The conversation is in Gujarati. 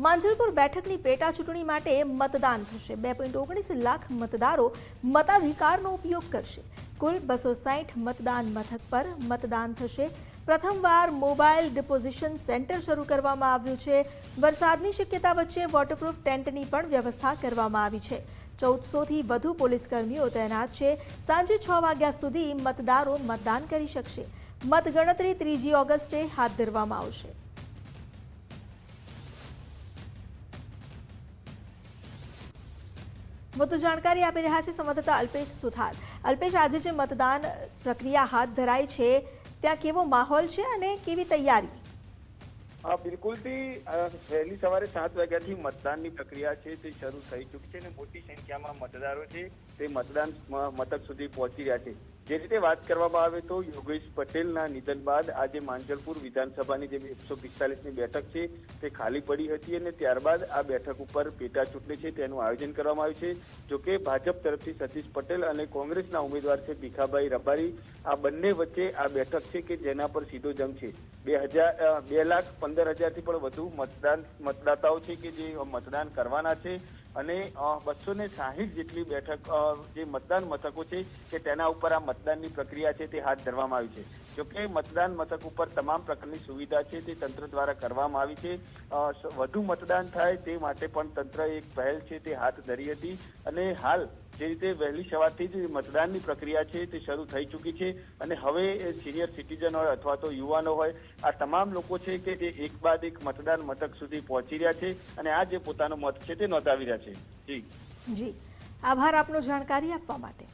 માંજલપુર બેઠકની પેટા ચૂંટણી માટે મતદાન થશે। 2.19 લાખ મતદારો મતાધિકારનો ઉપયોગ કરશે। કુલ 260 મતદાન મથક પર મતદાન થશે। પ્રથમવાર મોબાઈલ ડિપોઝિશન સેન્ટર શરૂ કરવામાં આવ્યું છે। વરસાદની શક્યતા વચ્ચે વોટરપ્રૂફ ટેન્ટની પણ વ્યવસ્થા કરવામાં આવી છે। 1400થી વધુ પોલીસકર્મીઓ તૈનાત છે। સાંજે 6 વાગ્યા સુધી મતદારો મતદાન કરી શકશે। મતગણતરી 3 ઓગસ્ટે હાથ ધરવામાં આવશે। વધુ જાણકારી આપી રહ્યા છે સંવાદદાતા અલ્પેશ સુથાર। અલ્પેશ, આજે જે મતદાન પ્રક્રિયા હાથ ધરાઈ છે ત્યાં કેવો માહોલ છે અને કેવી તૈયારી? બિલકુલથી વહેલી સવારે 7 વાગ્યાથી મતદાનની પ્રક્રિયા છે તે શરૂ થઈ ચૂકી છે અને મોટી સંખ્યામાં મતદારો છે તે મતદાન મથક સુધી પહોંચી રહ્યા છે। જે રીતે વાત કરવામાં આવે તો યોગેશ પટેલના નિધન બાદ આજે માંજલપુર વિધાનસભાની જે 145ની બેઠક છે તે ખાલી પડી હતી અને ત્યારબાદ આ બેઠક ઉપર પેટા ચૂંટણી છે તેનું આયોજન કરવામાં આવ્યું છે। જોકે ભાજપ તરફથી સતીશ પટેલ અને કોંગ્રેસના ઉમેદવાર છે ભીખાભાઈ રબારી, આ બંને વચ્ચે આ બેઠક છે કે જેના પર સીધો જંગ છે। 2,15,000થી પણ વધુ મતદાતાઓ છે કે જે મતદાન કરવાના છે અને 260 જેટલી બેઠક જે મતદાન મથકો છે કે તેના ઉપર આ મતદાનની પ્રક્રિયા છે તે હાથ ધરવામાં આવી છે। જોકે મતદાન મથક ઉપર તમામ પ્રકારની સુવિધા છે તે તંત્ર દ્વારા કરવામાં આવી છે। વધુ મતદાન થાય તે માટે પણ તંત્રએ એક પહેલ છે તે હાથ ધરી હતી અને હાલ જે રીતે વહેલી સવારથી જ મતદાનની પ્રક્રિયા છે તે શરૂ થઈ ચૂકી છે અને હવે સિનિયર સિટીઝન હોય અથવા તો યુવાનો હોય, આ તમામ લોકો છે કે જે એક બાદ એક મતદાન મથક સુધી પહોંચી રહ્યા છે અને આ જે પોતાનો મત છે તે નોંધાવી રહ્યા છે। જી આભાર આપનો જાણકારી આપવા માટે।